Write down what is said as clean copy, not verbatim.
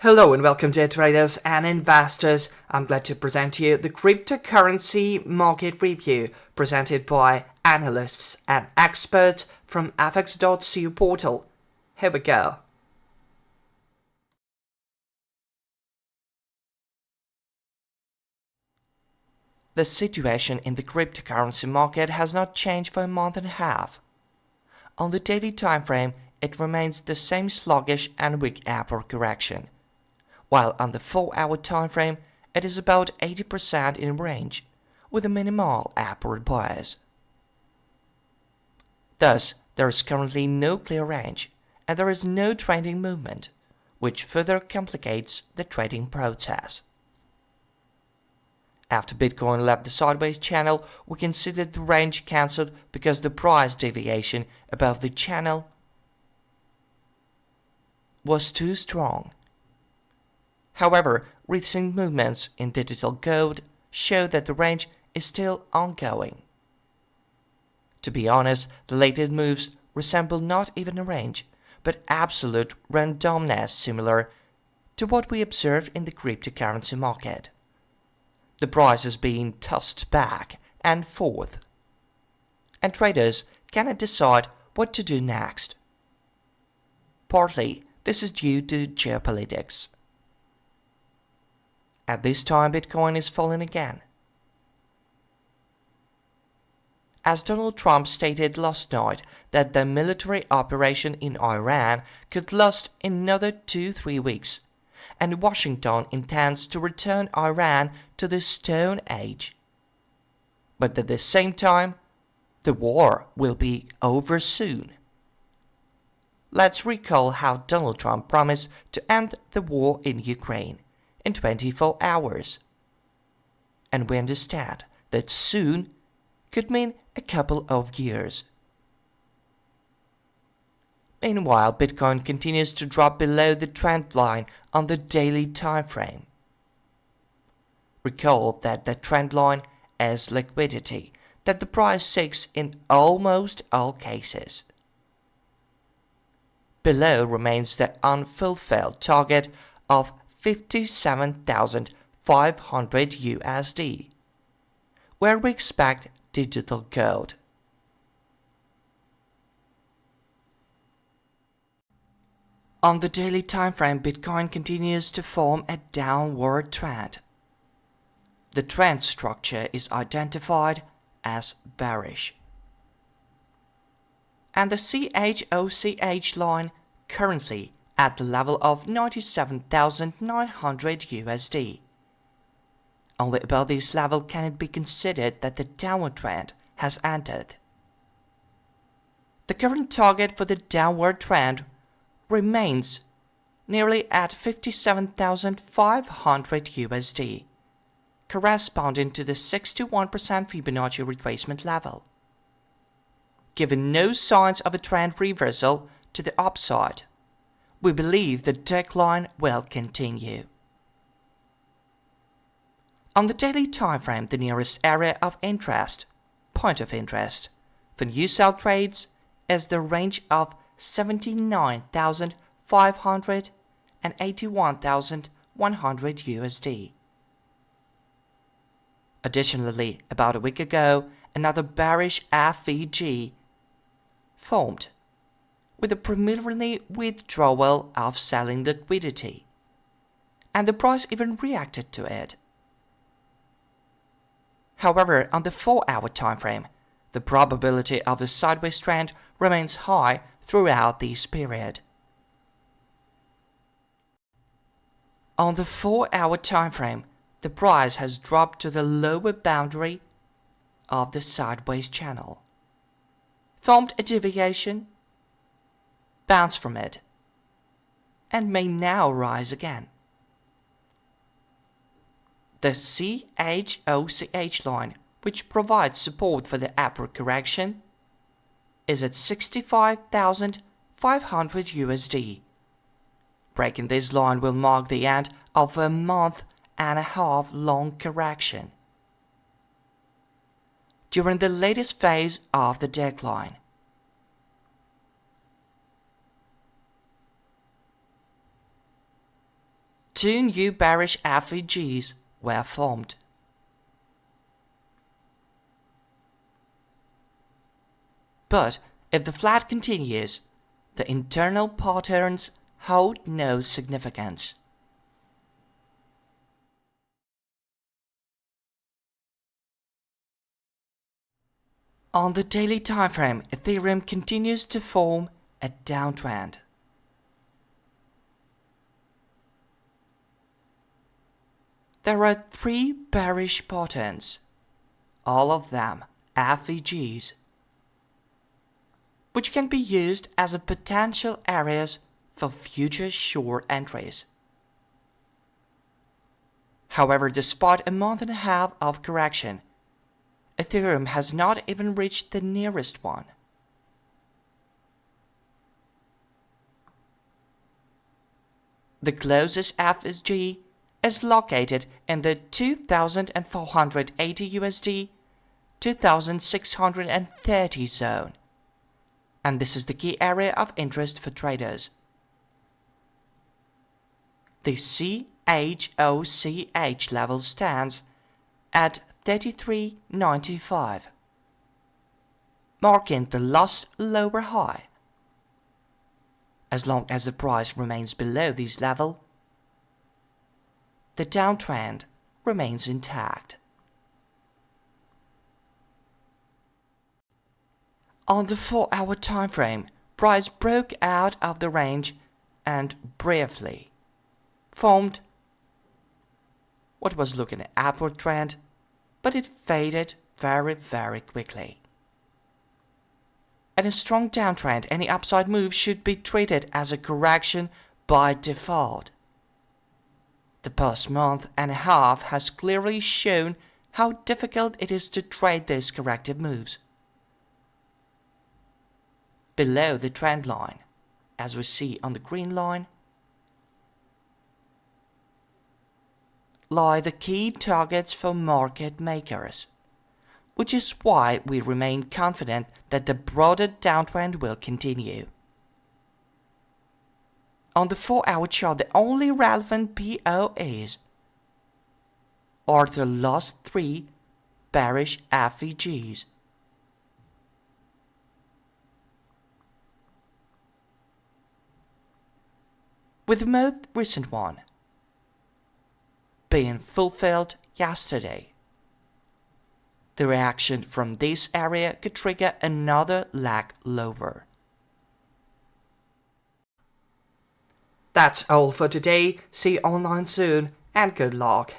Hello and welcome to traders and investors. I'm glad to present to you the cryptocurrency market review presented by analysts and experts from fx.co portal. Here we go. The situation in the cryptocurrency market has not changed for a month and a half. On the daily time frame, it remains the same sluggish and weak upward correction, while on the 4-hour time frame, it is about 80% in range, with a minimal upward bias. Thus, there is currently no clear range, and there is no trending movement, which further complicates the trading process. After Bitcoin left the sideways channel, we can see that the range cancelled because the price deviation above the channel was too strong. However, recent movements in digital gold show that the range is still ongoing. To be honest, the latest moves resemble not even a range, but absolute randomness similar to what we observed in the cryptocurrency market. The price is being tossed back and forth, and traders cannot decide what to do next. Partly, this is due to geopolitics. At this time, Bitcoin is falling again. As Donald Trump stated last night that the military operation in Iran could last another 2-3 weeks, and Washington intends to return Iran to the Stone Age. But at the same time, the war will be over soon. Let's recall how Donald Trump promised to end the war in Ukraine in 24 hours. And we understand that soon could mean a couple of years. Meanwhile, Bitcoin continues to drop below the trend line on the daily time frame. Recall that the trend line is liquidity that the price seeks in almost all cases. Below remains the unfulfilled target of 57,500 USD, where we expect digital gold. On the daily time frame, Bitcoin continues to form a downward trend. The trend structure is identified as bearish, and the CHOCH line currently at the level of 97,900 USD. Only above this level can it be considered that the downward trend has ended. The current target for the downward trend remains nearly at 57,500 USD, corresponding to the 61% Fibonacci retracement level. Given no signs of a trend reversal to the upside, we believe the decline will continue. On the daily time frame, the nearest area of interest, point of interest, for new sell trades is the range of 79,500 and 81,100 USD. Additionally, about a week ago, another bearish FVG formed, with a preliminary withdrawal of selling liquidity, and the price even reacted to it. However, on the 4-hour time frame, the probability of a sideways trend remains high throughout this period. On the 4-hour time frame, the price has dropped to the lower boundary of the sideways channel, formed a deviation, bounced from it, and may now rise again. The CHOCH line, which provides support for the upward correction, is at 65,500 USD. Breaking this line will mark the end of a month-and-a-half long correction. During the latest phase of the decline, 2 new bearish FEGs were formed. But if the flat continues, the internal patterns hold no significance. On the daily timeframe, Ethereum continues to form a downtrend. There are 3 bearish patterns, all of them FEGs, which can be used as a potential areas for future short entries. However, despite a month and a half of correction, Ethereum has not even reached the nearest one. The closest FSG is located in the 2,480 USD, 2,630 zone, and this is the key area of interest for traders. The CHOCH level stands at 33.95, marking the last lower high. As long as the price remains below this level, the downtrend remains intact. On the 4-hour timeframe, price broke out of the range and briefly formed what was looking an upward trend, but it faded very quickly. In a strong downtrend, any upside move should be treated as a correction by default. The past month and a half has clearly shown how difficult it is to trade these corrective moves. Below the trend line, as we see on the green line, lie the key targets for market makers, which is why we remain confident that the broader downtrend will continue. On the 4-hour chart, the only relevant POEs are the last 3 bearish FEGs. With the most recent one being fulfilled yesterday, the reaction from this area could trigger another leg lower. That's all for today. See you online soon and good luck.